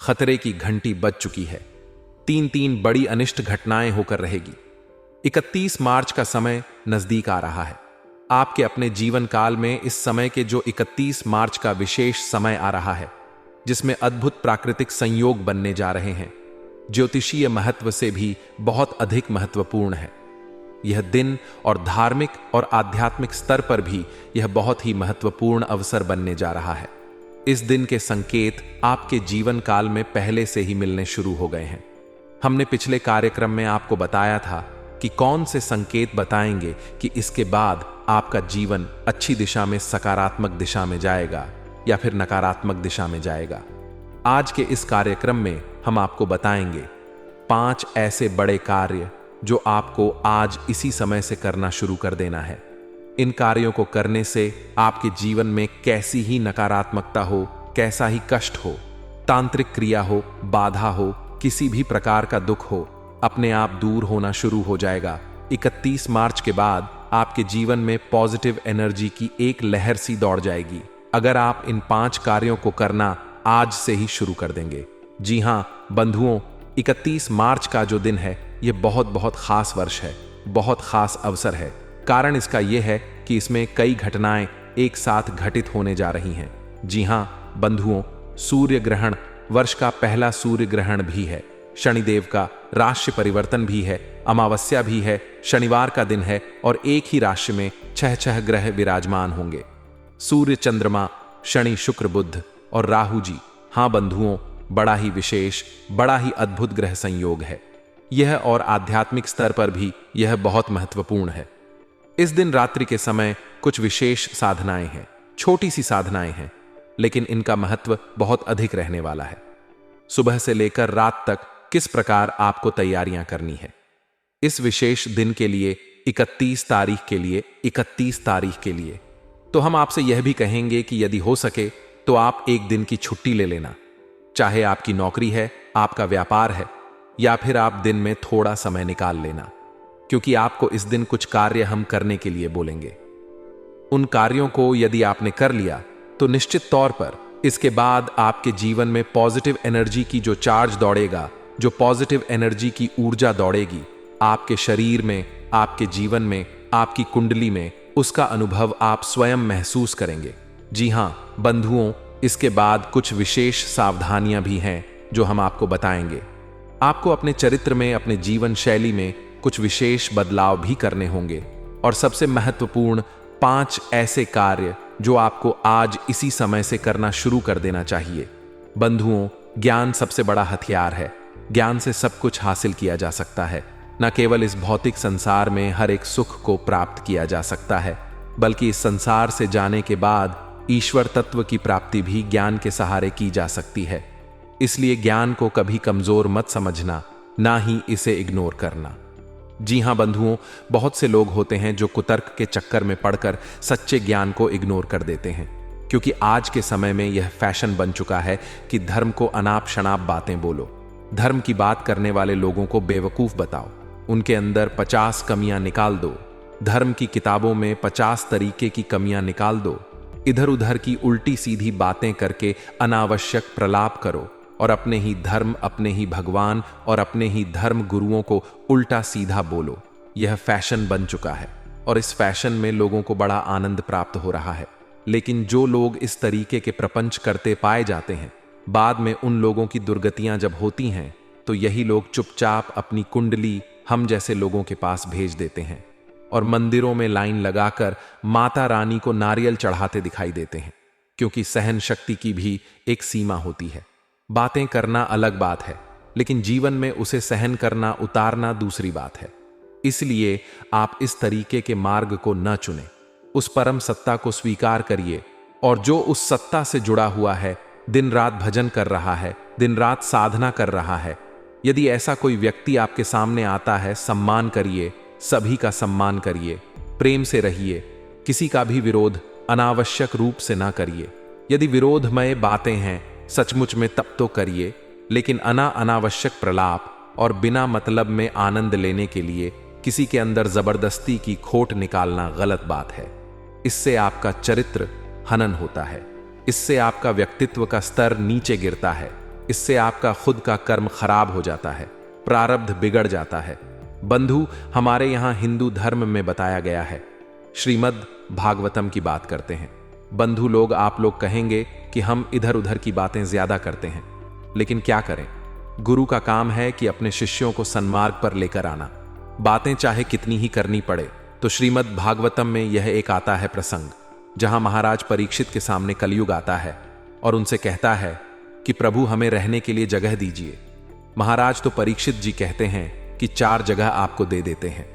खतरे की घंटी बज चुकी है। 3 बड़ी अनिष्ट घटनाएं होकर रहेगी। 31 मार्च का समय नजदीक आ रहा है। आपके अपने जीवन काल में इस समय के जो 31 मार्च का विशेष समय आ रहा है, जिसमें अद्भुत प्राकृतिक संयोग बनने जा रहे हैं, ज्योतिषीय महत्व से भी बहुत अधिक महत्वपूर्ण है। यह दिन और धार्मिक और आध्यात्मिक स्तर पर भी यह बहुत ही महत्वपूर्ण अवसर बनने जा रहा है। इस दिन के संकेत आपके जीवन काल में पहले से ही मिलने शुरू हो गए हैं। हमने पिछले कार्यक्रम में आपको बताया था कि कौन से संकेत बताएंगे कि इसके बाद आपका जीवन अच्छी दिशा में, सकारात्मक दिशा में जाएगा या फिर नकारात्मक दिशा में जाएगा। आज के इस कार्यक्रम में हम आपको बताएंगे 5 ऐसे बड़े कार्य जो आपको आज इसी समय से करना शुरू कर देना है। इन कार्यों को करने से आपके जीवन में कैसी ही नकारात्मकता हो, कैसा ही कष्ट हो, तांत्रिक क्रिया हो, बाधा हो, किसी भी प्रकार का दुख हो, अपने आप दूर होना शुरू हो जाएगा। 31 मार्च के बाद आपके जीवन में पॉजिटिव एनर्जी की एक लहर सी दौड़ जाएगी, अगर आप इन 5 कार्यों को करना आज से ही शुरू कर देंगे। जी हां बंधुओं, 31 मार्च का जो दिन है, यह बहुत खास वर्ष है, बहुत खास अवसर है। कारण इसका यह है कि इसमें कई घटनाएं एक साथ घटित होने जा रही हैं। जी हां बंधुओं, सूर्य ग्रहण वर्ष का पहला सूर्य ग्रहण भी है, शनिदेव का राशि परिवर्तन भी है, अमावस्या भी है, शनिवार का दिन है और एक ही राशि में 6 ग्रह विराजमान होंगे। सूर्य, चंद्रमा, शनि, शुक्र, बुध और राहु जी। हां बंधुओं, बड़ा ही विशेष, बड़ा ही अद्भुत ग्रह संयोग है यह, और आध्यात्मिक स्तर पर भी यह बहुत महत्वपूर्ण है। इस दिन रात्रि के समय कुछ विशेष साधनाएं हैं, छोटी सी साधनाएं हैं, लेकिन इनका महत्व बहुत अधिक रहने वाला है। सुबह से लेकर रात तक किस प्रकार आपको तैयारियां करनी है इस विशेष दिन के लिए, 31 तारीख के लिए, तो हम आपसे यह भी कहेंगे कि यदि हो सके तो आप एक दिन की छुट्टी ले लेना। चाहे आपकी नौकरी है, आपका व्यापार है, या फिर आप दिन में थोड़ा समय निकाल लेना, क्योंकि आपको इस दिन कुछ कार्य हम करने के लिए बोलेंगे। उन कार्यों को यदि आपने कर लिया तो निश्चित तौर पर इसके बाद आपके जीवन में पॉजिटिव एनर्जी की जो चार्ज दौड़ेगा, जो पॉजिटिव एनर्जी की ऊर्जा दौड़ेगी आपके शरीर में, आपके जीवन में, आपकी कुंडली में, उसका अनुभव आप स्वयं महसूस करेंगे। जी हां बंधुओं, इसके बाद कुछ विशेष सावधानियां भी हैं जो हम आपको बताएंगे। आपको अपने चरित्र में, अपने जीवन शैली में कुछ विशेष बदलाव भी करने होंगे, और सबसे महत्वपूर्ण 5 ऐसे कार्य जो आपको आज इसी समय से करना शुरू कर देना चाहिए। बंधुओं, ज्ञान सबसे बड़ा हथियार है। ज्ञान से सब कुछ हासिल किया जा सकता है। न केवल इस भौतिक संसार में हर एक सुख को प्राप्त किया जा सकता है, बल्कि इस संसार से जाने के बाद ईश्वर तत्व की प्राप्ति भी ज्ञान के सहारे की जा सकती है। इसलिए ज्ञान को कभी कमजोर मत समझना, ना ही इसे इग्नोर करना। जी हां बंधुओं, बहुत से लोग होते हैं जो कुतर्क के चक्कर में पड़कर सच्चे ज्ञान को इग्नोर कर देते हैं, क्योंकि आज के समय में यह फैशन बन चुका है कि धर्म को अनाप शनाप बातें बोलो। धर्म की बात करने वाले लोगों को बेवकूफ बताओ, उनके अंदर 50 कमियां निकाल दो। धर्म की किताबों में 50 तरीके की कमियां निकाल दो। इधर उधर की उल्टी सीधी बातें करके अनावश्यक प्रलाप करो और अपने ही धर्म, अपने ही भगवान और अपने ही धर्म गुरुओं को उल्टा सीधा बोलो। यह फैशन बन चुका है और इस फैशन में लोगों को बड़ा आनंद प्राप्त हो रहा है। लेकिन जो लोग इस तरीके के प्रपंच करते पाए जाते हैं, बाद में उन लोगों की दुर्गतियां जब होती हैं तो यही लोग चुपचाप अपनी कुंडली हम जैसे लोगों के पास भेज देते हैं और मंदिरों में लाइन लगाकर माता रानी को नारियल चढ़ाते दिखाई देते हैं, क्योंकि सहन शक्ति की भी एक सीमा होती है। बातें करना अलग बात है, लेकिन जीवन में उसे सहन करना, उतारना दूसरी बात है। इसलिए आप इस तरीके के मार्ग को न चुनें। उस परम सत्ता को स्वीकार करिए, और जो उस सत्ता से जुड़ा हुआ है, दिन रात भजन कर रहा है, दिन रात साधना कर रहा है, यदि ऐसा कोई व्यक्ति आपके सामने आता है, सम्मान करिए, सभी का सम्मान करिए, प्रेम से रहिए, किसी का भी विरोध अनावश्यक रूप से ना करिए। यदि विरोधमय बातें हैं सचमुच में तब तो करिए, लेकिन अनावश्यक प्रलाप और बिना मतलब में आनंद लेने के लिए किसी के अंदर जबरदस्ती की खोट निकालना गलत बात है। इससे आपका चरित्र हनन होता है, इससे आपका व्यक्तित्व का स्तर नीचे गिरता है। इससे आपका खुद का कर्म खराब हो जाता है, प्रारब्ध बिगड़ जाता है। बंधु, हमारे यहाँ हिंदू धर्म में बताया गया है, श्रीमद् भागवतम की बात करते हैं। बंधु लोग, आप लोग कहेंगे कि हम इधर उधर की बातें ज्यादा करते हैं, लेकिन क्या करें, गुरु का काम है कि अपने शिष्यों को सन्मार्ग पर लेकर आना, बातें चाहे कितनी ही करनी पड़े। तो श्रीमद् भागवतम में यह एक आता है प्रसंग, जहां महाराज परीक्षित के सामने कलयुग आता है और उनसे कहता है कि प्रभु हमें रहने के लिए जगह दीजिए। महाराज तो परीक्षित जी कहते हैं कि 4 जगह आपको दे देते हैं।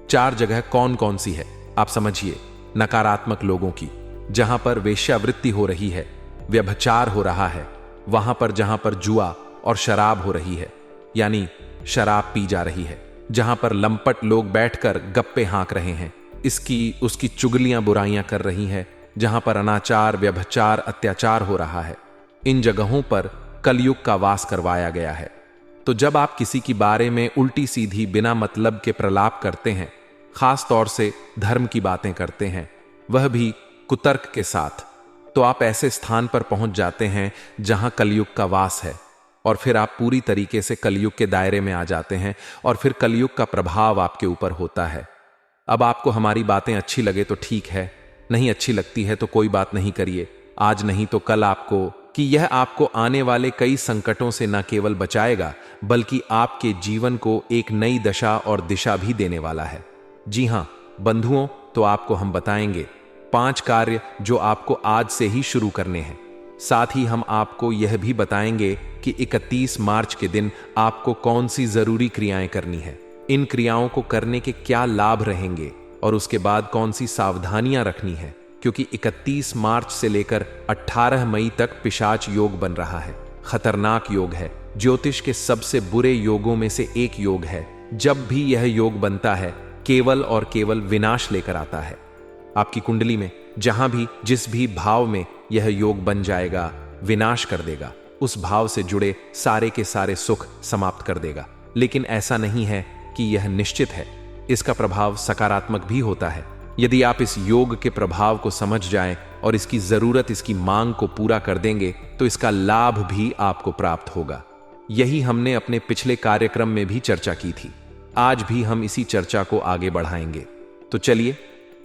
4 जगह कौन कौन सी है आप समझिए। नकारात्मक लोगों की, जहां पर वेश्यावृत्ति हो रही है, व्यभिचार हो रहा है, वहां पर जहां पर जुआ और शराब हो रही है, यानी शराब पी जा रही है, जहां पर लंपट लोग बैठकर गप्पे हाँक रहे हैं, इसकी उसकी चुगलियां बुराइयां कर रही हैं, जहां पर अनाचार, व्यभिचार, अत्याचार हो रहा है, इन जगहों पर कलयुग का वास करवाया गया है। तो जब आप किसी की बारे में उल्टी सीधी बिना मतलब के प्रलाप करते हैं, खास तौर से धर्म की बातें करते हैं, वह भी कुतर्क के साथ, तो आप ऐसे स्थान पर पहुंच जाते हैं जहां कलयुग का वास है, और फिर आप पूरी तरीके से कलयुग के दायरे में आ जाते हैं, और फिर कलयुग का प्रभाव आपके ऊपर होता है। अब आपको हमारी बातें अच्छी लगे तो ठीक है, नहीं अच्छी लगती है तो कोई बात नहीं करिए। आज नहीं तो कल आपको, कि यह आपको आने वाले कई संकटों से न केवल बचाएगा, बल्कि आपके जीवन को एक नई दशा और दिशा भी देने वाला है। जी हां बंधुओं, तो आपको हम बताएंगे 5 कार्य जो आपको आज से ही शुरू करने हैं। साथ ही हम आपको यह भी बताएंगे कि 31 मार्च के दिन आपको कौन सी जरूरी क्रियाएं करनी है, इन क्रियाओं को करने के क्या लाभ रहेंगे, और उसके बाद कौन सी सावधानियां रखनी है, क्योंकि 31 मार्च से लेकर 18 मई तक पिशाच योग बन रहा है। खतरनाक योग है, ज्योतिष के सबसे बुरे योगों में से एक योग है। जब भी यह योग बनता है, केवल और केवल विनाश लेकर आता है। आपकी कुंडली में जहां भी, जिस भी भाव में यह योग बन जाएगा, विनाश कर देगा, उस भाव से जुड़े सारे के सारे सुख समाप्त कर देगा। लेकिन ऐसा नहीं है कि यह निश्चित है, इसका प्रभाव सकारात्मक भी होता है। यदि आप इस योग के प्रभाव को समझ जाएं और इसकी जरूरत, इसकी मांग को पूरा कर देंगे, तो इसका लाभ भी आपको प्राप्त होगा। यही हमने अपने पिछले कार्यक्रम में भी चर्चा की थी। आज भी हम इसी चर्चा को आगे बढ़ाएंगे। तो चलिए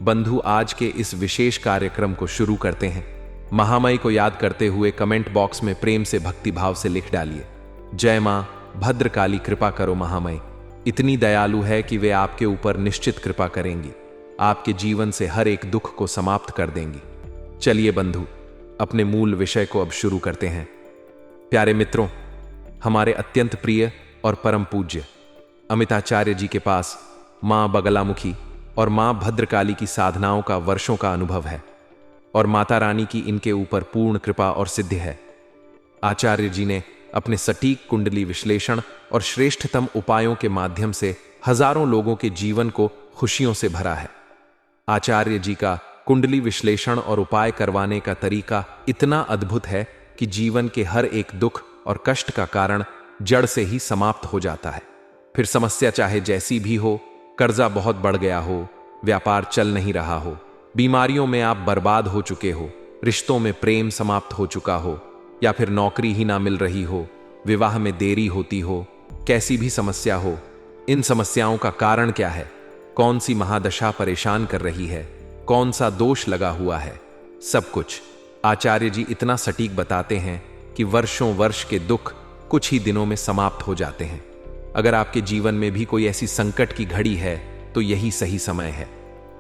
बंधु, आज के इस विशेष कार्यक्रम को शुरू करते हैं। महामाई को याद करते हुए कमेंट बॉक्स में प्रेम से, भक्ति भाव से लिख डालिए, जय मां भद्रकाली, कृपा करो महामाई। इतनी दयालु है कि वे आपके ऊपर निश्चित कृपा करेंगी, आपके जीवन से हर एक दुख को समाप्त कर देंगी। चलिए बंधु, अपने मूल विषय को अब शुरू करते हैं। प्यारे मित्रों, हमारे अत्यंत प्रिय और परम पूज्य अमिताचार्य जी के पास मां बगलामुखी और मां भद्रकाली की साधनाओं का वर्षों का अनुभव है, और माता रानी की इनके ऊपर पूर्ण कृपा और सिद्धि है। आचार्य जी ने अपने सटीक कुंडली विश्लेषण और श्रेष्ठतम उपायों के माध्यम से हजारों लोगों के जीवन को खुशियों से भरा है। आचार्य जी का कुंडली विश्लेषण और उपाय करवाने का तरीका इतना अद्भुत है कि जीवन के हर एक दुख और कष्ट का कारण जड़ से ही समाप्त हो जाता है। फिर समस्या चाहे जैसी भी हो, कर्जा बहुत बढ़ गया हो, व्यापार चल नहीं रहा हो, बीमारियों में आप बर्बाद हो चुके हो, रिश्तों में प्रेम समाप्त हो चुका हो, या फिर नौकरी ही ना मिल रही हो, विवाह में देरी होती हो, कैसी भी समस्या हो, इन समस्याओं का कारण क्या है, कौन सी महादशा परेशान कर रही है, कौन सा दोष लगा हुआ है, सब कुछ आचार्य जी इतना सटीक बताते हैं कि वर्षों वर्ष के दुख कुछ ही दिनों में समाप्त हो जाते हैं। अगर आपके जीवन में भी कोई ऐसी संकट की घड़ी है, तो यही सही समय है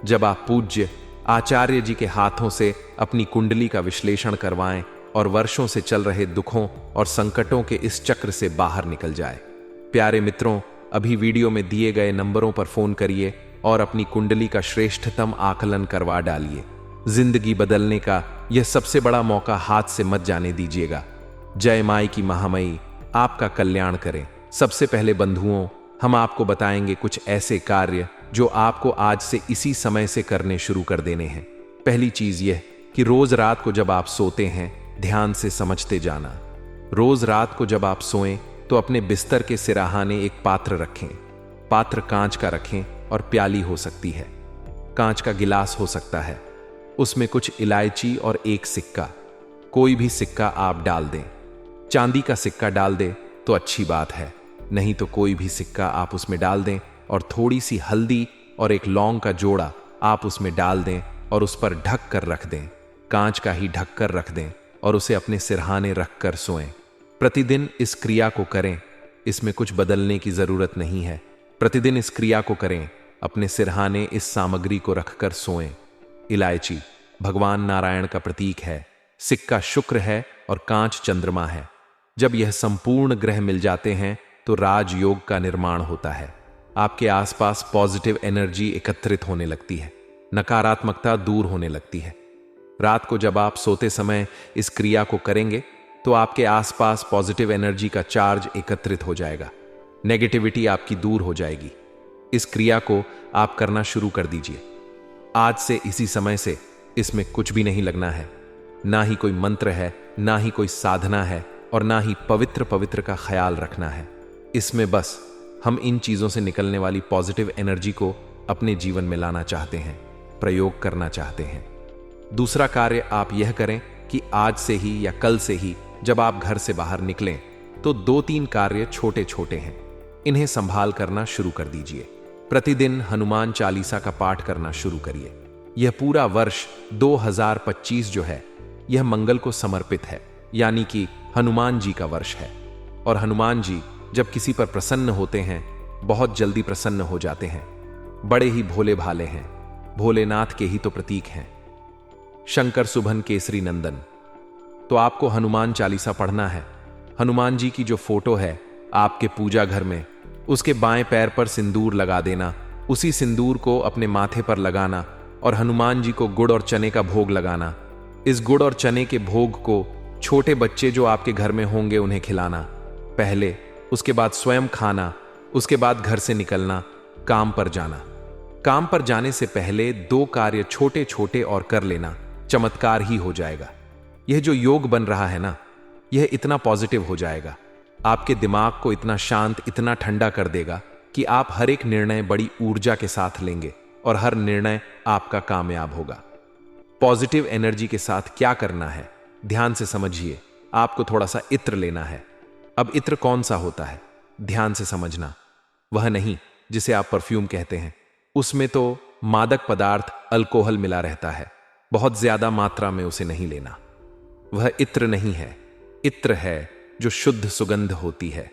जब आप पूज्य आचार्य जी के हाथों से अपनी कुंडली का विश्लेषण करवाएं और वर्षों से चल रहे दुखों और संकटों के इस चक्र से बाहर निकल जाए। प्यारे मित्रों, अभी वीडियो में दिए गए नंबरों पर फोन करिए और अपनी कुंडली का श्रेष्ठतम आकलन करवा डालिए। जिंदगी बदलने का यह सबसे बड़ा मौका हाथ से मत जाने दीजिएगा। जय माई की महामई आपका कल्याण करें। सबसे पहले बंधुओं, हम आपको बताएंगे कुछ ऐसे कार्य जो आपको आज से इसी समय से करने शुरू कर देने हैं। पहली चीज यह कि रोज रात को जब आप सोते हैं, ध्यान से समझते जाना। रोज रात को जब आप सोएं तो अपने बिस्तर के सिराहाने एक पात्र रखें। पात्र कांच का रखें और प्याली हो सकती है, कांच का गिलास हो सकता है, उसमें कुछ इलायची और एक सिक्का, कोई भी सिक्का आप डाल दें। चांदी का सिक्का डाल दे तो अच्छी बात है, नहीं तो कोई भी सिक्का आप उसमें डाल दें और थोड़ी सी हल्दी और एक लौंग का जोड़ा आप उसमें डाल दें और उस पर ढक कर रख दें। कांच का ही ढक कर रख दें और उसे अपने सिरहाने रख कर सोएं। प्रतिदिन इस क्रिया को करें, इसमें कुछ बदलने की जरूरत नहीं है। प्रतिदिन इस क्रिया को करें, अपने सिरहाने इस सामग्री को रखकर सोएं। इलायची भगवान नारायण का प्रतीक है, सिक्का शुक्र है और कांच चंद्रमा है। जब यह संपूर्ण ग्रह मिल जाते हैं तो राजयोग का निर्माण होता है। आपके आसपास पॉजिटिव एनर्जी एकत्रित होने लगती है, नकारात्मकता दूर होने लगती है। रात को जब आप सोते समय इस क्रिया को करेंगे तो आपके आसपास पॉजिटिव एनर्जी का चार्ज एकत्रित हो जाएगा, नेगेटिविटी आपकी दूर हो जाएगी। इस क्रिया को आप करना शुरू कर दीजिए आज से, इसी समय से। इसमें कुछ भी नहीं लगना है, ना ही कोई मंत्र है, ना ही कोई साधना है और ना ही पवित्र का ख्याल रखना है। इसमें बस हम इन चीजों से निकलने वाली पॉजिटिव एनर्जी को अपने जीवन में लाना चाहते हैं, प्रयोग करना चाहते हैं। दूसरा कार्य आप यह करें कि आज से ही या कल से ही जब आप घर से बाहर निकलें तो 2-3 कार्य छोटे छोटे हैं, इन्हें संभाल करना शुरू कर दीजिए। प्रतिदिन हनुमान चालीसा का पाठ करना शुरू करिए। यह पूरा वर्ष 2025 जो है यह मंगल को समर्पित है, यानी कि हनुमान जी का वर्ष है। और हनुमान जी जब किसी पर प्रसन्न होते हैं बहुत जल्दी प्रसन्न हो जाते हैं। बड़े ही भोले भाले हैं, भोलेनाथ के ही तो प्रतीक हैं। शंकर सुभन केसरी नंदन। तो आपको हनुमान चालीसा पढ़ना है। हनुमान जी की जो फोटो है आपके पूजा घर में, उसके बाएं पैर पर सिंदूर लगा देना, उसी सिंदूर को अपने माथे पर लगाना और हनुमान जी को गुड़ और चने का भोग लगाना। इस गुड़ और चने के भोग को छोटे बच्चे जो आपके घर में होंगे उन्हें खिलाना पहले, उसके बाद स्वयं खाना, उसके बाद घर से निकलना, काम पर जाना। काम पर जाने से पहले 2 कार्य छोटे छोटे और कर लेना, चमत्कार ही हो जाएगा। यह जो योग बन रहा है ना, यह इतना पॉजिटिव हो जाएगा, आपके दिमाग को इतना शांत, इतना ठंडा कर देगा कि आप हर एक निर्णय बड़ी ऊर्जा के साथ लेंगे और हर निर्णय आपका कामयाब होगा। पॉजिटिव एनर्जी के साथ क्या करना है ध्यान से समझिए। आपको थोड़ा सा इत्र लेना है। अब इत्र कौन सा होता है ध्यान से समझना, वह नहीं जिसे आप परफ्यूम कहते हैं, उसमें तो मादक पदार्थ अल्कोहल मिला रहता है, बहुत ज्यादा मात्रा में उसे नहीं लेना। वह इत्र नहीं है, इत्र है जो शुद्ध सुगंध होती है।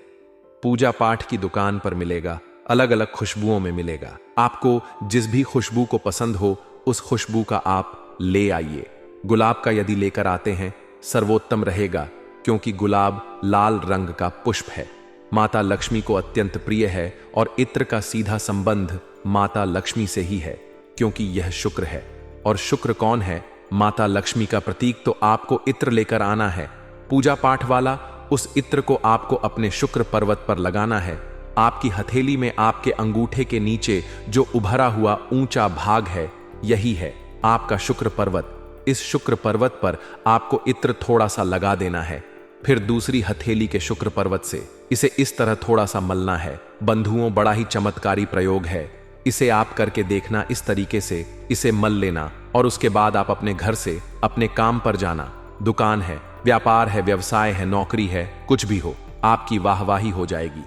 पूजा पाठ की दुकान पर मिलेगा, अलग अलग खुशबुओं में मिलेगा। आपको जिस भी खुशबू को पसंद हो उस खुशबू का आप ले आइए। गुलाब का यदि लेकर आते हैं सर्वोत्तम रहेगा, क्योंकि गुलाब लाल रंग का पुष्प है, माता लक्ष्मी को अत्यंत प्रिय है और इत्र का सीधा संबंध माता लक्ष्मी से ही है, क्योंकि यह शुक्र है। और शुक्र कौन है? माता लक्ष्मी का प्रतीक। तो आपको इत्र लेकर आना है, पूजा पाठ वाला। उस इत्र को आपको अपने शुक्र पर्वत पर लगाना है। आपकी हथेली में आपके अंगूठे के नीचे जो उभरा हुआ ऊंचा भाग है, यही है आपका शुक्र पर्वत। इस शुक्र पर्वत पर आपको इत्र थोड़ा सा लगा देना है। फिर दूसरी हथेली के शुक्र पर्वत से इसे इस तरह थोड़ा सा मलना है। बंधुओं, बड़ा ही चमत्कारी प्रयोग है, इसे आप करके देखना। इस तरीके से इसे मल लेना और उसके बाद आप अपने घर से अपने काम पर जाना। दुकान है, व्यापार है, व्यवसाय है, नौकरी है, कुछ भी हो, आपकी वाहवाही हो जाएगी।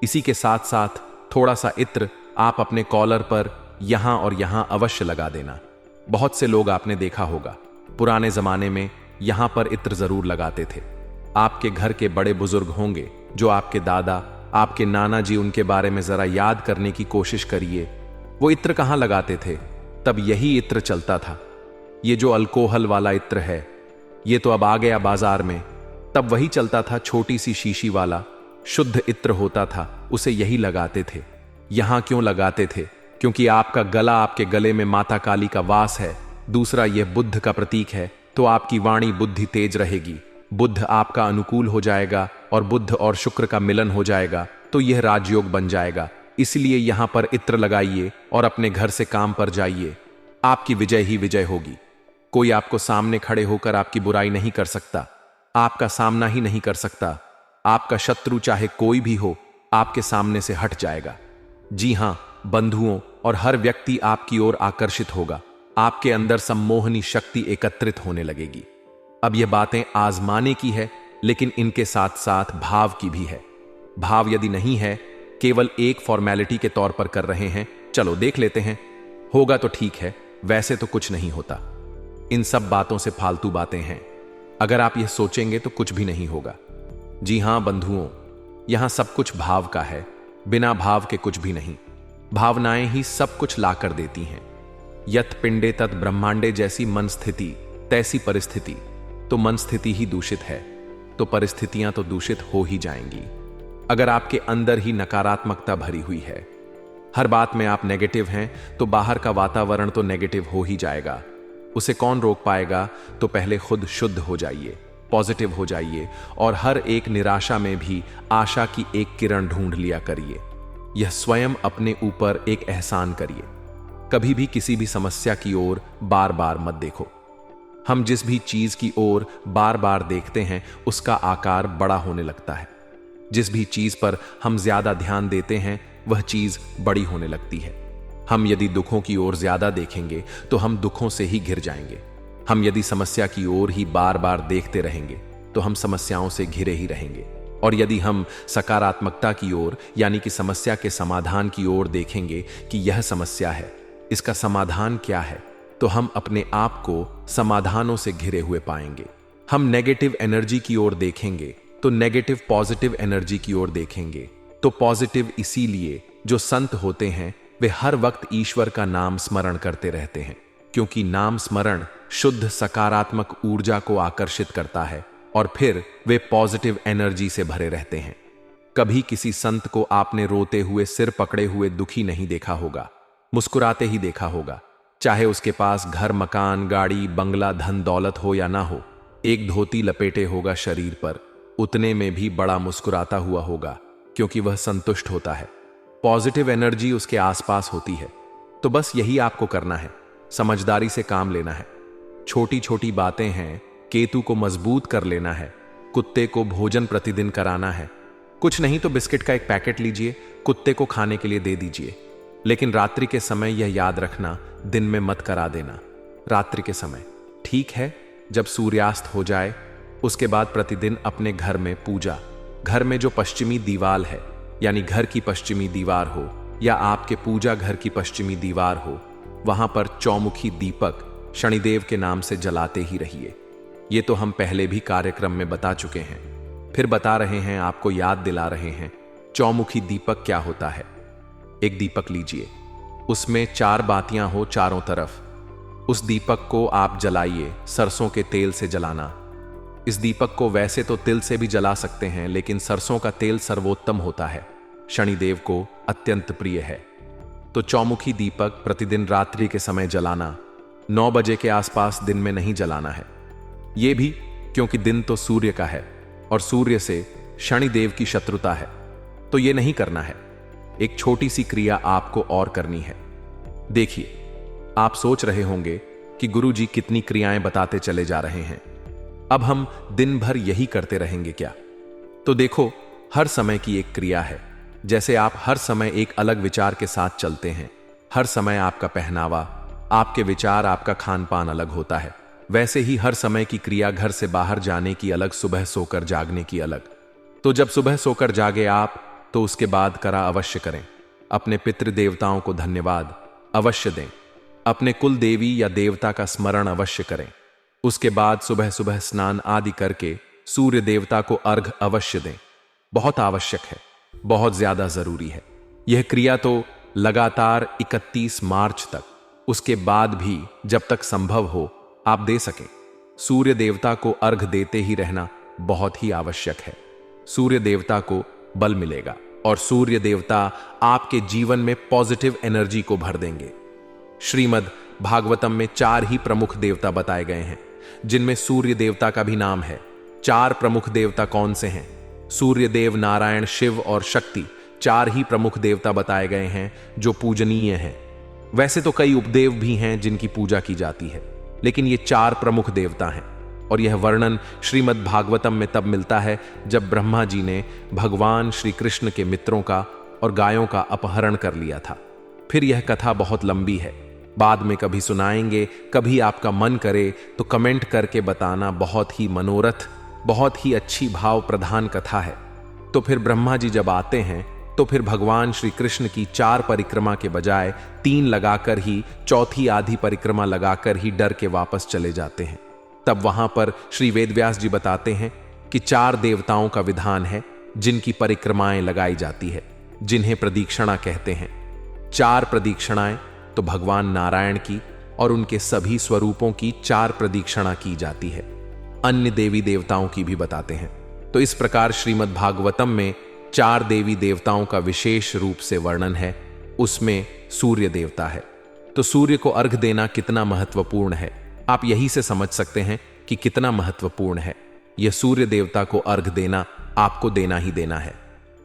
इसी के साथ साथ थोड़ा सा इत्र आप अपने कॉलर पर यहां और यहां अवश्य लगा देना। बहुत से लोग आपने देखा होगा पुराने जमाने में यहां पर इत्र जरूर लगाते थे। आपके घर के बड़े बुजुर्ग होंगे जो आपके दादा, आपके नाना जी, उनके बारे में जरा याद करने की कोशिश करिए। वो इत्र कहां लगाते थे? तब यही इत्र चलता था। ये जो अल्कोहल वाला इत्र है ये तो अब आ गया बाजार में, तब वही चलता था, छोटी सी शीशी वाला शुद्ध इत्र होता था, उसे यही लगाते थे। यहां क्यों लगाते थे? क्योंकि आपका गला, आपके गले में माता काली का वास है। दूसरा, यह बुद्ध का प्रतीक है, तो आपकी वाणी बुद्धि तेज रहेगी, बुद्ध आपका अनुकूल हो जाएगा और बुद्ध और शुक्र का मिलन हो जाएगा, तो यह राजयोग बन जाएगा। इसलिए यहां पर इत्र लगाइए और अपने घर से काम पर जाइए, आपकी विजय ही विजय होगी। कोई आपको सामने खड़े होकर आपकी बुराई नहीं कर सकता, आपका सामना ही नहीं कर सकता। आपका शत्रु चाहे कोई भी हो, आपके सामने से हट जाएगा। जी हां बंधुओं, और हर व्यक्ति आपकी ओर आकर्षित होगा। आपके अंदर सम्मोहनी शक्ति एकत्रित होने लगेगी। अब यह बातें आजमाने की है, लेकिन इनके साथ साथ भाव की भी है। भाव यदि नहीं है, केवल एक फॉर्मेलिटी के तौर पर कर रहे हैं, चलो देख लेते हैं, होगा तो ठीक है, वैसे तो कुछ नहीं होता। इन सब बातों से फालतू बातें हैं। अगर आप यह सोचेंगे तो कुछ भी नहीं होगा। जी हां बंधुओं, यहां सब कुछ भाव का है, बिना भाव के कुछ भी नहीं। भावनाएं ही सब कुछ लाकर देती हैं। यत पिंडे तत् ब्रह्मांडे जैसी मन स्थिति तैसी परिस्थिति। तो मन स्थिति ही दूषित है तो परिस्थितियां तो दूषित हो ही जाएंगी। अगर आपके अंदर ही नकारात्मकता भरी हुई है, हर बात में आप नेगेटिव हैं, तो बाहर का वातावरण तो नेगेटिव हो ही जाएगा। उसे कौन रोक पाएगा? तो पहले खुद शुद्ध हो जाइए, पॉजिटिव हो जाइए और हर एक निराशा में भी आशा की एक किरण ढूंढ लिया करिए। यह स्वयं अपने ऊपर एक एहसान करिए। कभी भी किसी भी समस्या की ओर बार बार मत देखो। हम जिस भी चीज की ओर बार बार देखते हैं उसका आकार बड़ा होने लगता है। जिस भी चीज पर हम ज्यादा ध्यान देते हैं वह चीज बड़ी होने लगती है। हम यदि दुखों की ओर ज्यादा देखेंगे तो हम दुखों से ही घिर जाएंगे। हम यदि समस्या की ओर ही बार बार देखते रहेंगे तो हम समस्याओं से घिरे ही रहेंगे। और यदि हम सकारात्मकता की ओर यानी कि समस्या के समाधान की ओर देखेंगे कि यह समस्या है, इसका समाधान क्या है, तो हम अपने आप को समाधानों से घिरे हुए पाएंगे। हम नेगेटिव एनर्जी की ओर देखेंगे तो नेगेटिव पॉजिटिव एनर्जी की ओर देखेंगे। तो पॉजिटिव इसीलिए जो संत होते हैं वे हर वक्त ईश्वर का नाम स्मरण करते रहते हैं, क्योंकि नाम स्मरण शुद्ध सकारात्मक ऊर्जा को आकर्षित करता है और फिर वे पॉजिटिव एनर्जी से भरे रहते हैं। कभी किसी संत को आपने रोते हुए, सिर पकड़े हुए दुखी नहीं देखा होगा, मुस्कुराते ही देखा होगा। चाहे उसके पास घर, मकान, गाड़ी, बंगला, धन दौलत हो या ना हो, एक धोती लपेटे होगा शरीर पर, उतने में भी बड़ा मुस्कुराता हुआ होगा, क्योंकि वह संतुष्ट होता है। पॉजिटिव एनर्जी उसके आसपास होती है। तो बस यही आपको करना है, समझदारी से काम लेना है। छोटी छोटी बातें हैं, केतु को मजबूत कर लेना है, कुत्ते को भोजन प्रतिदिन कराना है। कुछ नहीं तो बिस्किट का एक पैकेट लीजिए, कुत्ते को खाने के लिए दे दीजिए। लेकिन रात्रि के समय यह याद रखना, दिन में मत करा देना। रात्रि के समय ठीक है, जब सूर्यास्त हो जाए उसके बाद प्रतिदिन अपने घर में पूजा, घर में जो पश्चिमी दीवार है यानी घर की पश्चिमी दीवार हो या आपके पूजा घर की पश्चिमी दीवार हो, वहां पर चौमुखी दीपक शनिदेव के नाम से जलाते ही रहिए। ये तो हम पहले भी कार्यक्रम में बता चुके हैं, फिर बता रहे हैं, आपको याद दिला रहे हैं। चौमुखी दीपक क्या होता है? एक दीपक लीजिए, उसमें 4 बातियां हो चारों तरफ। उस दीपक को आप जलाइए, सरसों के तेल से जलाना। इस दीपक को वैसे तो तिल से भी जला सकते हैं, लेकिन सरसों का तेल सर्वोत्तम होता है, शनिदेव को अत्यंत प्रिय है। तो चौमुखी दीपक प्रतिदिन रात्रि के समय जलाना, 9 बजे के आसपास, दिन में नहीं जलाना है। यह भी क्योंकि दिन तो सूर्य का है और सूर्य से शनिदेव की शत्रुता है, तो यह नहीं करना है। एक छोटी सी क्रिया आपको और करनी है। देखिए, आप सोच रहे होंगे कि गुरुजी कितनी क्रियाएं बताते चले जा रहे हैं, अब हम दिन भर यही करते रहेंगे क्या? तो देखो, हर समय की एक क्रिया है। जैसे आप हर समय एक अलग विचार के साथ चलते हैं, हर समय आपका पहनावा, आपके विचार, आपका खान पान अलग होता है, वैसे ही हर समय की क्रिया, घर से बाहर जाने की अलग, सुबह सोकर जागने की अलग। तो जब सुबह सोकर जागे आप, तो उसके बाद करा अवश्य करें। अपने पितृ देवताओं को धन्यवाद अवश्य दें, अपने कुल देवी या देवता का स्मरण अवश्य करें। उसके बाद सुबह सुबह स्नान आदि करके सूर्य देवता को अर्घ अवश्य दें। बहुत आवश्यक है, बहुत ज्यादा जरूरी है। यह क्रिया तो लगातार 31 मार्च तक, उसके बाद भी जब तक संभव हो आप दे सकें। सूर्य देवता को अर्घ देते ही रहना बहुत ही आवश्यक है। सूर्य देवता को बल मिलेगा और सूर्य देवता आपके जीवन में पॉजिटिव एनर्जी को भर देंगे। श्रीमद् भागवतम में 4 ही प्रमुख देवता बताए गए हैं, जिनमें सूर्य देवता का भी नाम है। 4 प्रमुख देवता कौन से हैं? सूर्य देव, नारायण, शिव और शक्ति, 4 ही प्रमुख देवता बताए गए हैं जो पूजनीय हैं। वैसे तो कई उपदेव भी हैं जिनकी पूजा की जाती है, लेकिन ये 4 प्रमुख देवता हैं। और यह वर्णन श्रीमद् भागवतम में तब मिलता है जब ब्रह्मा जी ने भगवान श्री कृष्ण के मित्रों का और गायों का अपहरण कर लिया था। फिर यह कथा बहुत लंबी है, बाद में कभी सुनाएंगे। कभी आपका मन करे तो कमेंट करके बताना, बहुत ही मनोरथ बहुत ही अच्छी भाव प्रधान कथा है। तो फिर ब्रह्मा जी जब आते हैं तो फिर भगवान श्री कृष्ण की 4 परिक्रमा के बजाय 3 लगाकर ही, चौथी आधी परिक्रमा लगाकर ही डर के वापस चले जाते हैं। तब वहां पर श्री वेदव्यास जी बताते हैं कि 4 देवताओं का विधान है जिनकी परिक्रमाएं लगाई जाती है, जिन्हें प्रदीक्षिणा कहते हैं। 4 प्रदीक्षिणाएं तो भगवान नारायण की और उनके सभी स्वरूपों की 4 प्रदीक्षिणा की जाती है। अन्य देवी देवताओं की भी बताते हैं। तो इस प्रकार श्रीमद् भागवतम में 4 देवी देवताओं का विशेष रूप से वर्णन है। उसमें सूर्य देवता है। तो सूर्य को अर्घ देना कितना महत्वपूर्ण है, आप यही से समझ सकते हैं कि कितना महत्वपूर्ण है। यह सूर्य देवता को अर्घ देना आपको देना ही देना है।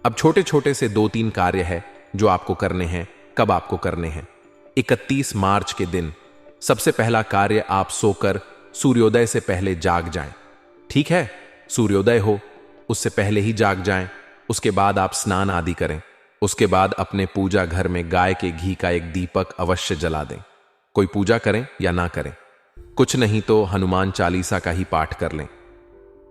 अब छोटे छोटे से 2-3 कार्य है जो आपको करने हैं। कब आपको करने हैं? 31 मार्च के दिन सबसे पहला कार्य, आप सोकर सूर्योदय से पहले जाग जाएं। ठीक है, सूर्योदय हो उससे पहले ही जाग जाएं। उसके बाद आप स्नान आदि करें। उसके बाद अपने पूजा घर में गाय के घी का एक दीपक अवश्य जला दें। कोई पूजा करें या ना करें, कुछ नहीं तो हनुमान चालीसा का ही पाठ कर लें,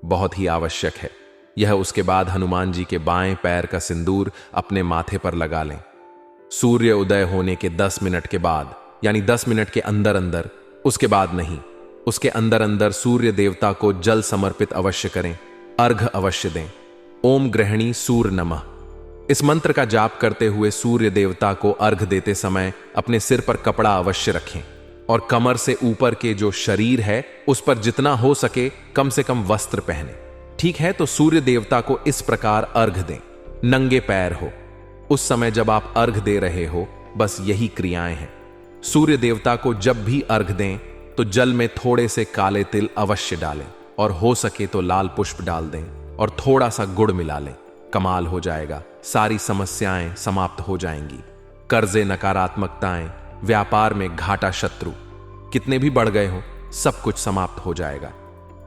बहुत ही आवश्यक है यह। उसके बाद हनुमान जी के बाएं पैर का सिंदूर अपने माथे पर लगा लें। सूर्य उदय होने के 10 मिनट के बाद, यानी 10 मिनट के अंदर अंदर, उसके बाद नहीं, उसके अंदर अंदर सूर्य देवता को जल समर्पित अवश्य करें, अर्घ अवश्य दें। ओम ग्रहणी सूर्य नमः, इस मंत्र का जाप करते हुए सूर्य देवता को अर्घ देते समय अपने सिर पर कपड़ा अवश्य रखें और कमर से ऊपर के जो शरीर है उस पर जितना हो सके कम से कम वस्त्र पहने। ठीक है, तो सूर्य देवता को इस प्रकार अर्घ दें, नंगे पैर हो। उस समय जब आप अर्घ दे रहे हो, बस यही क्रियाएं हैं। सूर्य देवता को जब भी अर्घ दें तो जल में थोड़े से काले तिल अवश्य डालें और हो सके तो लाल पुष्प डाल दें और थोड़ा सा गुड़ मिला लें। कमाल हो जाएगा, सारी समस्याएं समाप्त हो जाएंगी। कर्जे, नकारात्मकताएं, व्यापार में घाटा, शत्रु कितने भी बढ़ गए हो, सब कुछ समाप्त हो जाएगा।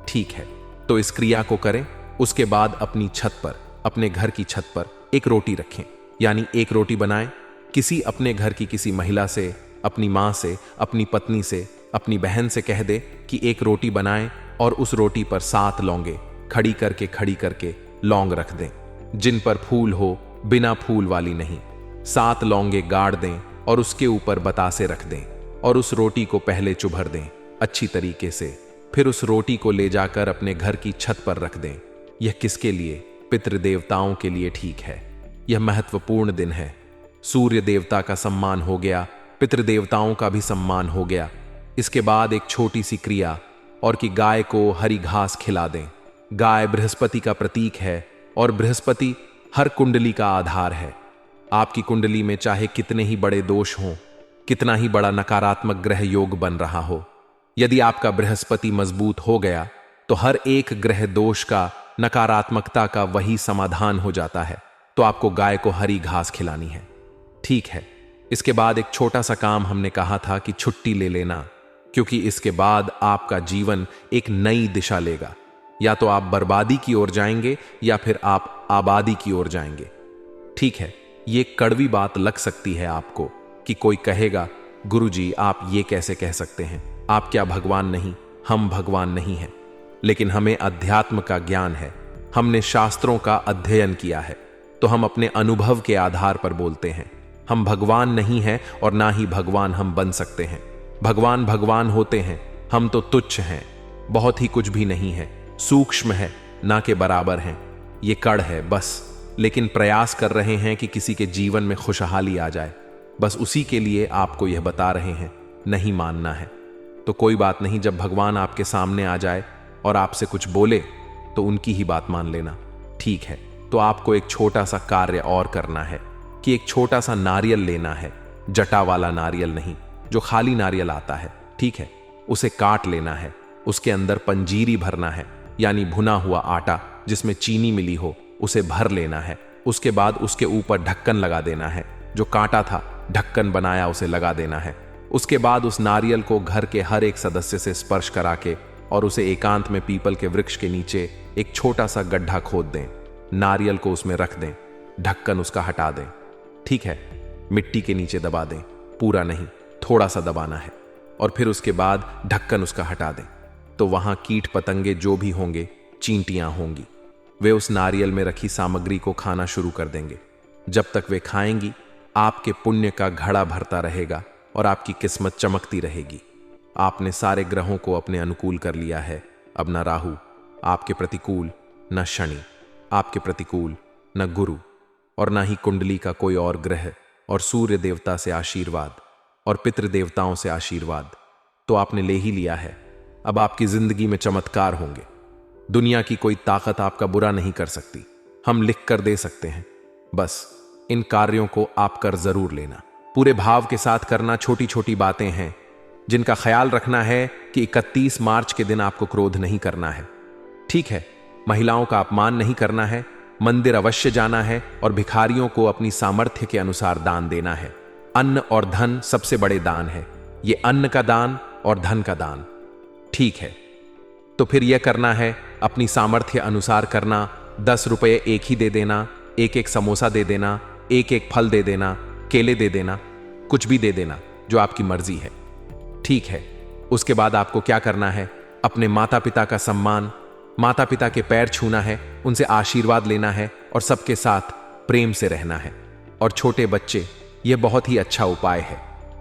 ठीक है, तो इस क्रिया को करें। उसके बाद अपनी छत पर, अपने घर की छत पर एक रोटी रखें, यानी एक रोटी बनाएं। किसी अपने घर की किसी महिला से, अपनी मां से, अपनी पत्नी से, अपनी बहन से कह दे कि एक रोटी बनाएं और उस रोटी पर 7 लौंगे खड़ी करके लौंग रख दें, जिन पर फूल हो, बिना फूल वाली नहीं। 7 लौंगे गाड़ दें और उसके ऊपर बतासे रख दें और उस रोटी को पहले चुभर दें अच्छी तरीके से। फिर उस रोटी को ले जाकर अपने घर की छत पर रख दें। यह किसके लिए? पितृदेवताओं के लिए। ठीक है, यह महत्वपूर्ण दिन है। सूर्य देवता का सम्मान हो गया, पितृदेवताओं का भी सम्मान हो गया। इसके बाद एक छोटी सी क्रिया और कि गाय को हरी घास खिला दें। गाय बृहस्पति का प्रतीक है और बृहस्पति हर कुंडली का आधार है। आपकी कुंडली में चाहे कितने ही बड़े दोष हों, कितना ही बड़ा नकारात्मक ग्रह योग बन रहा हो, यदि आपका बृहस्पति मजबूत हो गया तो हर एक ग्रह दोष का, नकारात्मकता का वही समाधान हो जाता है। तो आपको गाय को हरी घास खिलानी है। ठीक है, इसके बाद एक छोटा सा काम हमने कहा था कि छुट्टी ले लेना, क्योंकि इसके बाद आपका जीवन एक नई दिशा लेगा। या तो आप बर्बादी की ओर जाएंगे या फिर आप आबादी की ओर जाएंगे। ठीक है, ये कड़वी बात लग सकती है आपको कि कोई कहेगा, गुरुजी आप ये कैसे कह सकते हैं, आप क्या भगवान नहीं? हम भगवान नहीं हैं, लेकिन हमें अध्यात्म का ज्ञान है, हमने शास्त्रों का अध्ययन किया है, तो हम अपने अनुभव के आधार पर बोलते हैं। हम भगवान नहीं हैं और ना ही भगवान हम बन सकते हैं। भगवान भगवान होते हैं, हम तो तुच्छ हैं, बहुत ही कुछ भी नहीं है, सूक्ष्म है, ना के बराबर हैं। ये कड़ है बस, लेकिन प्रयास कर रहे हैं कि किसी के जीवन में खुशहाली आ जाए। बस उसी के लिए आपको यह बता रहे हैं, नहीं मानना है तो कोई बात नहीं। जब भगवान आपके सामने आ जाए और आपसे कुछ बोले तो उनकी ही बात मान लेना। ठीक है, तो आपको एक छोटा सा कार्य और करना है कि एक छोटा सा नारियल लेना है, जटा वाला नारियल नहीं, जो खाली नारियल आता है। ठीक है, उसे काट लेना है, उसके अंदर पंजीरी भरना है, यानी भुना हुआ आटा जिसमें चीनी मिली हो, उसे भर लेना है। उसके बाद उसके ऊपर ढक्कन लगा देना है, जो कांटा था ढक्कन बनाया उसे लगा देना है। उसके बाद उस नारियल को घर के हर एक सदस्य से स्पर्श करा के और उसे एकांत में पीपल के वृक्ष के नीचे एक छोटा सा गड्ढा खोद दें, नारियल को उसमें रख दें, ढक्कन उसका हटा दें। ठीक है, मिट्टी के नीचे दबा दें, पूरा नहीं, थोड़ा सा दबाना है, और फिर उसके बाद ढक्कन उसका हटा दें। तो वहां कीट पतंगे जो भी होंगे चींटियां होंगी। वे उस नारियल में रखी सामग्री को खाना शुरू कर देंगे। जब तक वे खाएंगी, आपके पुण्य का घड़ा भरता रहेगा और आपकी किस्मत चमकती रहेगी। आपने सारे ग्रहों को अपने अनुकूल कर लिया है। अब न राहु आपके प्रतिकूल, न शनि आपके प्रतिकूल, न गुरु और न ही कुंडली का कोई और ग्रह, और सूर्य देवता से आशीर्वाद और पितृदेवताओं से आशीर्वाद तो आपने ले ही लिया है। अब आपकी जिंदगी में चमत्कार होंगे। दुनिया की कोई ताकत आपका बुरा नहीं कर सकती। हम लिख कर दे सकते हैं। बस इन कार्यों को आप कर जरूर लेना। पूरे भाव के साथ करना। छोटी छोटी बातें हैं जिनका ख्याल रखना है कि 31 मार्च के दिन आपको क्रोध नहीं करना है। ठीक है, महिलाओं का अपमान नहीं करना है, मंदिर अवश्य जाना है और भिखारियों को अपनी सामर्थ्य के अनुसार दान देना है। अन्न और धन सबसे बड़े दान है। ये अन्न का दान और धन का दान। ठीक है, तो फिर यह करना है, अपनी सामर्थ्य अनुसार करना। 10 रुपये एक ही दे देना, एक एक समोसा दे देना, एक एक फल दे देना, केले दे देना, कुछ भी दे देना जो आपकी मर्जी है। ठीक है, उसके बाद आपको क्या करना है? अपने माता पिता का सम्मान, माता पिता के पैर छूना है, उनसे आशीर्वाद लेना है और सबके साथ प्रेम से रहना है। और छोटे बच्चे, यह बहुत ही अच्छा उपाय है।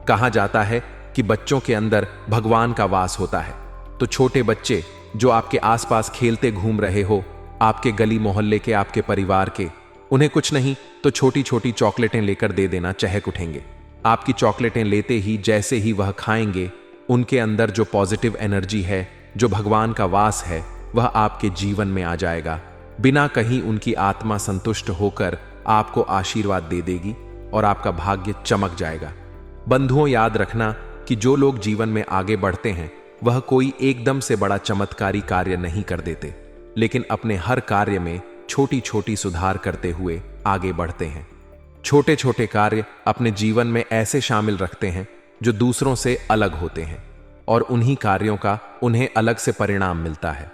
कहा जाता है कि बच्चों के अंदर भगवान का वास होता है। तो छोटे बच्चे जो आपके आसपास खेलते घूम रहे हो, आपके गली मोहल्ले के, आपके परिवार के, उन्हें कुछ नहीं तो छोटी छोटी चॉकलेटें लेकर दे देना, चहक उठेंगे। आपकी चॉकलेटें लेते ही जैसे ही वह खाएंगे, उनके अंदर जो पॉजिटिव एनर्जी है, जो भगवान का वास है, वह आपके जीवन में आ जाएगा। बिना कहीं उनकी आत्मा संतुष्ट होकर आपको आशीर्वाद दे देगी और आपका भाग्य चमक जाएगा। बंधुओं, याद रखना कि जो लोग जीवन में आगे बढ़ते हैं, वह कोई एकदम से बड़ा चमत्कारी कार्य नहीं कर देते, लेकिन अपने हर कार्य में छोटी छोटी सुधार करते हुए आगे बढ़ते हैं। छोटे छोटे कार्य अपने जीवन में ऐसे शामिल रखते हैं जो दूसरों से अलग होते हैं और उन्हीं कार्यों का उन्हें अलग से परिणाम मिलता है।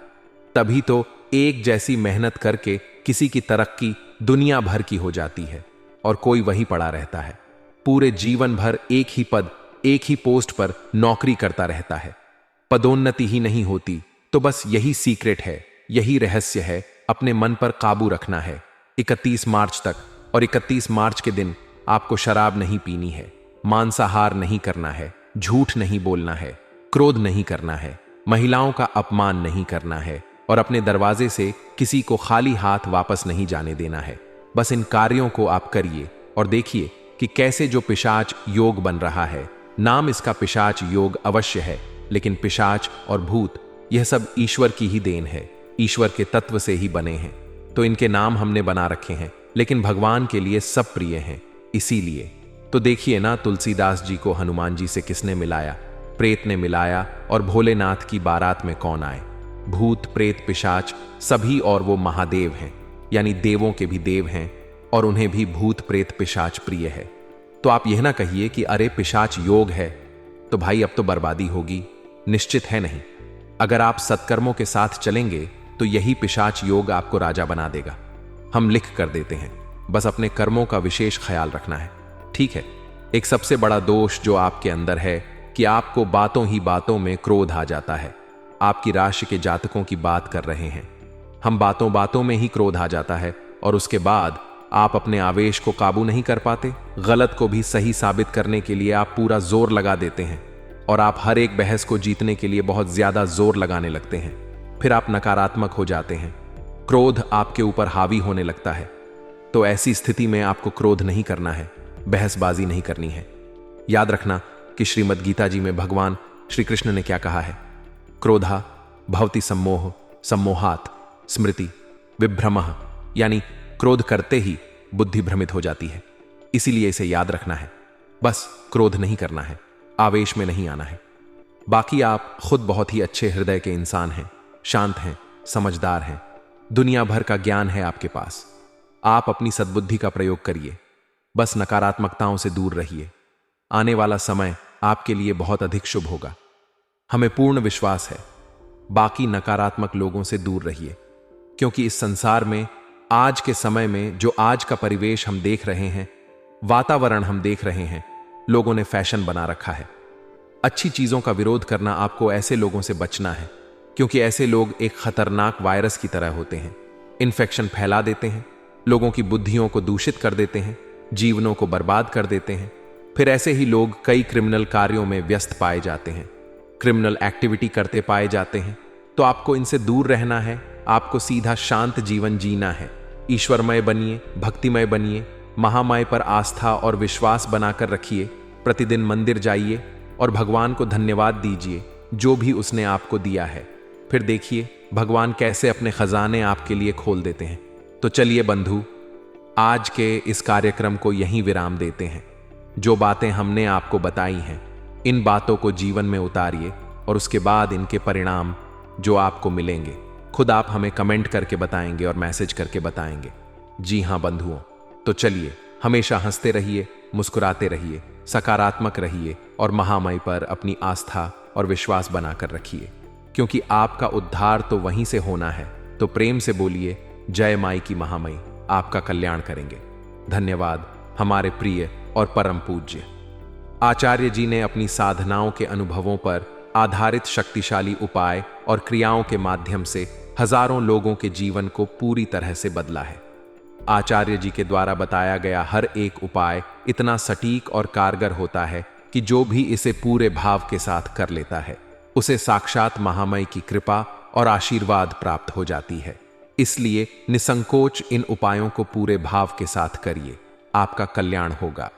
तभी तो एक जैसी मेहनत करके किसी की तरक्की दुनिया भर की हो जाती है और कोई वही पड़ा रहता है। पूरे जीवन भर एक ही पद, एक ही पोस्ट पर नौकरी करता रहता है, पदोन्नति ही नहीं होती। तो बस यही सीक्रेट है, यही रहस्य है, अपने मन पर काबू रखना है 31 मार्च तक। और 31 मार्च के दिन आपको शराब नहीं पीनी है, मांसाहार नहीं करना है, झूठ नहीं बोलना है, क्रोध नहीं करना है, महिलाओं का अपमान नहीं करना है और अपने दरवाजे से किसी को खाली हाथ वापस नहीं जाने देना है। बस इन कार्यों को आप करिए और देखिए कि कैसे जो पिशाच योग बन रहा है। नाम इसका पिशाच योग अवश्य है, लेकिन पिशाच और भूत यह सब ईश्वर की ही देन है, ईश्वर के तत्व से ही बने हैं। तो इनके नाम हमने बना रखे हैं, लेकिन भगवान के लिए सब प्रिय हैं। इसीलिए तो देखिए ना, तुलसीदास जी को हनुमान जी से किसने मिलाया? प्रेत ने मिलाया। और भोलेनाथ की बारात में कौन आए? भूत, प्रेत, पिशाच सभी, और वो महादेव हैं, यानी देवों के भी देव हैं, और उन्हें भी भूत, प्रेत, पिशाच प्रिय है। तो आप यह ना कहिए कि अरे पिशाच योग है तो भाई अब तो बर्बादी होगी। निश्चित है नहीं। अगर आप सत्कर्मों के साथ चलेंगे तो यही पिशाच योग आपको राजा बना देगा। हम लिख कर देते हैं, बस अपने कर्मों का विशेष ख्याल रखना है। ठीक है, एक सबसे बड़ा दोष जो आपके अंदर है कि आपको बातों ही बातों में क्रोध आ जाता है। आपकी राशि के जातकों की बात कर रहे हैं हम। बातों बातों में ही क्रोध आ जाता है और उसके बाद आप अपने आवेश को काबू नहीं कर पाते। गलत को भी सही साबित करने के लिए आप पूरा जोर लगा देते हैं और आप हर एक बहस को जीतने के लिए बहुत ज्यादा जोर लगाने लगते हैं। फिर आप नकारात्मक हो जाते हैं, क्रोध आपके ऊपर हावी होने लगता है। तो ऐसी स्थिति में आपको क्रोध नहीं करना है, बहसबाजी नहीं करनी है। याद रखना कि श्रीमद् गीता जी में भगवान श्री कृष्ण ने क्या कहा है? क्रोधा भवति सम्मोह, सम्मोहात स्मृति विभ्रमः, यानी क्रोध करते ही बुद्धि भ्रमित हो जाती है। इसीलिए इसे याद रखना है। बस क्रोध नहीं करना है, आवेश में नहीं आना है। बाकी आप खुद बहुत ही अच्छे हृदय के इंसान हैं, शांत हैं, समझदार हैं, दुनिया भर का ज्ञान है आपके पास। आप अपनी सद्बुद्धि का प्रयोग करिए, बस नकारात्मकताओं से दूर रहिए। आने वाला समय आपके लिए बहुत अधिक शुभ होगा, हमें पूर्ण विश्वास है। बाकी नकारात्मक लोगों से दूर रहिए, क्योंकि इस संसार में आज के समय में जो आज का परिवेश हम देख रहे हैं, वातावरण हम देख रहे हैं, लोगों ने फैशन बना रखा है। अच्छी चीजों का विरोध करना, आपको ऐसे लोगों से बचना है। क्योंकि ऐसे लोग एक खतरनाक वायरस की तरह होते हैं। इन्फेक्शन फैला देते हैं, लोगों की बुद्धियों को दूषित कर देते हैं, जीवनों को बर्बाद कर देते हैं। फिर ऐसे ही लोग कई क्रिमिनल कार्यों में व्यस्त पाए जाते हैं, क्रिमिनल एक्टिविटी करते पाए जाते हैं। तो आपको इनसे दूर रहना है, आपको सीधा शांत जीवन जीना है। ईश्वरमय बनिए, भक्तिमय बनिए, महामाय पर आस्था और विश्वास बनाकर रखिए। प्रतिदिन मंदिर जाइए और भगवान को धन्यवाद दीजिए जो भी उसने आपको दिया है। फिर देखिए भगवान कैसे अपने खजाने आपके लिए खोल देते हैं। तो चलिए बंधु, आज के इस कार्यक्रम को यहीं विराम देते हैं। जो बातें हमने आपको बताई हैं, इन बातों को जीवन में उतारिए और उसके बाद इनके परिणाम जो आपको मिलेंगे खुद आप हमें कमेंट करके बताएंगे और मैसेज करके बताएंगे। जी हाँ बंधुओं, तो चलिए हमेशा हंसते रहिए, मुस्कुराते रहिए, सकारात्मक रहिए और महामाई पर अपनी आस्था और विश्वास बनाकर रखिए, क्योंकि आपका उद्धार तो वहीं से होना है। तो प्रेम से बोलिए, जय माई की महामाई आपका कल्याण करेंगे। धन्यवाद हमारे प्रिय और परम पूज्य आचार्य जी ने अपनी साधनाओं के अनुभवों पर आधारित शक्तिशाली उपाय और क्रियाओं के माध्यम से हजारों लोगों के जीवन को पूरी तरह से बदला है। आचार्य जी के द्वारा बताया गया हर एक उपाय इतना सटीक और कारगर होता है कि जो भी इसे पूरे भाव के साथ कर लेता है उसे साक्षात महामाई की कृपा और आशीर्वाद प्राप्त हो जाती है। इसलिए निसंकोच इन उपायों को पूरे भाव के साथ करिए, आपका कल्याण होगा।